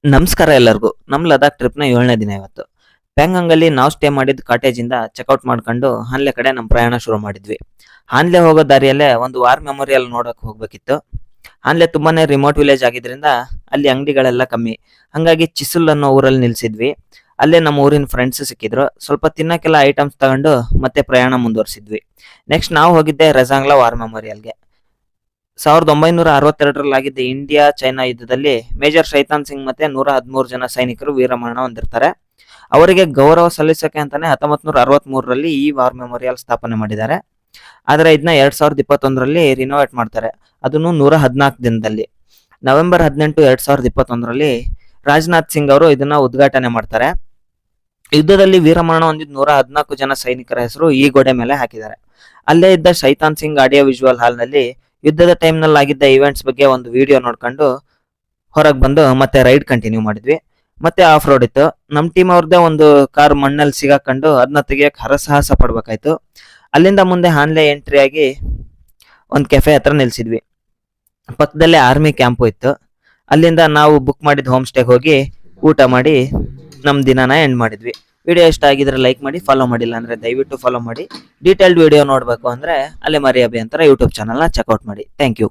ನಮಸ್ಕಾರ ಎಲ್ಲರಿಗೂ. ನಮ್ಮ ಲದಾಖ್ ಟ್ರಿಪ್‌ನ 7ನೇ ದಿನ ಇವತ್ತು. ಪ್ಯಾಂಗಾಂಗಲ್ಲಿ ನಾವು ಸ್ಟೇ ಮಾಡಿದ್ದ ಕಾಟೇಜಿಂದ ಚೆಕ್ಔಟ್ ಮಾಡ್ಕೊಂಡು ಹಾನ್ಲೆ ಕಡೆ ನಮ್ಮ ಪ್ರಯಾಣ ಶುರು ಮಾಡಿದ್ವಿ. ಹಾನ್ಲೆ ಹೋಗೋ ದಾರಿಯಲ್ಲೇ ಒಂದು ವಾರ್ ಮೆಮೋರಿಯಲ್ ನೋಡಕ್ ಹೋಗ್ಬೇಕಿತ್ತು. ಹಾನ್ಲೆ ತುಂಬಾನೇ ರಿಮೋಟ್ ವಿಲೇಜ್ ಆಗಿದ್ರಿಂದ ಅಲ್ಲಿ ಅಂಗಡಿಗಳೆಲ್ಲ ಕಮ್ಮಿ. ಹಂಗಾಗಿ ಚಿಸುಲ್ ಅನ್ನೋ ಊರಲ್ಲಿ ನಿಲ್ಸಿದ್ವಿ. ಅಲ್ಲೇ ನಮ್ಮ ಊರಿನ ಫ್ರೆಂಡ್ಸ್ ಸಿಕ್ಕಿದ್ರು. ಸ್ವಲ್ಪ ತಿನ್ನಕ್ಕೆಲ್ಲ ಐಟಮ್ಸ್ ತಗೊಂಡು ಮತ್ತೆ ಪ್ರಯಾಣ ಮುಂದುವರಿಸಿದ್ವಿ. ನೆಕ್ಸ್ಟ್ ನಾವು ಹೋಗಿದ್ದೆ ರೆಜಾಂಗ್ಲಾ ವಾರ್ ಮೆಮೋರಿಯಲ್‌ಗೆ. 1962ರಲ್ಲಿ ಆಗಿದ್ದ ಇಂಡಿಯಾ ಚೈನಾ ಯುದ್ಧದಲ್ಲಿ ಮೇಜರ್ ಶೈತಾನ್ ಸಿಂಗ್ ಮತ್ತೆ 113 ಜನ ಸೈನಿಕರು ವೀರಮರಣ ಹೊಂದಿರ್ತಾರೆ. ಅವರಿಗೆ ಗೌರವ ಸಲ್ಲಿಸೋಕೆ ಅಂತಾನೆ 1963ರಲ್ಲಿ ಈ ವಾರ್ ಮೆಮೋರಿಯಲ್ ಸ್ಥಾಪನೆ ಮಾಡಿದ್ದಾರೆ. ಆದ್ರೆ ಇದನ್ನ 2021ರಲ್ಲಿ ರಿನೋವೇಟ್ ಮಾಡ್ತಾರೆ. ಅದನ್ನು 114 ದಿನದಲ್ಲಿ. ನವೆಂಬರ್ 18, 2021ರಲ್ಲಿ ರಾಜನಾಥ್ ಸಿಂಗ್ ಅವರು ಇದನ್ನ ಉದ್ಘಾಟನೆ ಮಾಡ್ತಾರೆ. ಯುದ್ಧದಲ್ಲಿ ವೀರಮರಣ ಹೊಂದಿದ 114 ಜನ ಸೈನಿಕರ ಹೆಸರು ಈ ಗೋಡೆ ಮೇಲೆ ಹಾಕಿದ್ದಾರೆ. ಅಲ್ಲೇ ಇದ್ದ ಶೈತಾನ್ ಸಿಂಗ್ ಆಡಿಯೋ ವಿಜುವಲ್ ಹಾಲ್ನಲ್ಲಿ ಯುದ್ಧದ ಟೈಮ್ನಲ್ಲಿ ಆಗಿದ್ದ ಇವೆಂಟ್ಸ್ ಬಗ್ಗೆ ಒಂದು ವಿಡಿಯೋ ನೋಡ್ಕೊಂಡು ಹೊರಗೆ ಬಂದು ಮತ್ತೆ ರೈಡ್ ಕಂಟಿನ್ಯೂ ಮಾಡಿದ್ವಿ. ಮತ್ತೆ ಆಫ್ ರೋಡ್ ಇತ್ತು. ನಮ್ಮ ಟೀಮ್ ಅವ್ರದ್ದೇ ಒಂದು ಕಾರ್ ಮಣ್ಣಲ್ಲಿ ಸಿಗಾಕೊಂಡು ಅದನ್ನ ತೆಗಿಯಕ್ಕೆ ಹರಸಾಹಸ ಪಡ್ಬೇಕಾಯ್ತು. ಅಲ್ಲಿಂದ ಮುಂದೆ ಹಾನ್ಲೆ ಎಂಟ್ರಿ ಆಗಿ ಒಂದು ಕೆಫೆ ಹತ್ರ ನಿಲ್ಸಿದ್ವಿ. ಪಕ್ಕದಲ್ಲೇ ಆರ್ಮಿ ಕ್ಯಾಂಪು ಇತ್ತು. ಅಲ್ಲಿಂದ ನಾವು ಬುಕ್ ಮಾಡಿದ ಹೋಮ್ ಸ್ಟೇಗೆ ಹೋಗಿ ಊಟ ಮಾಡಿ ನಮ್ಮ ದಿನಾನ ಎಂಡ್ ಮಾಡಿದ್ವಿ. ವಿಡಿಯೋ ಇಷ್ಟ ಆಗಿದ್ರೆ ಲೈಕ್ ಮಾಡಿ, ಫಾಲೋ ಮಾಡಿಲ್ಲ ಅಂದ್ರೆ ದಯವಿಟ್ಟು ಫಾಲೋ ಮಾಡಿ. ಡೀಟೇಲ್ಡ್ ವಿಡಿಯೋ ನೋಡಬೇಕು ಅಂದ್ರೆ ಅಲೆ ಮರಿ ಅಭಿ ಅಂತ ಯೂಟ್ಯೂಬ್ ಚಾನಲ್ನ ಚೆಕ್ಔಟ್ ಮಾಡಿ. Thank you.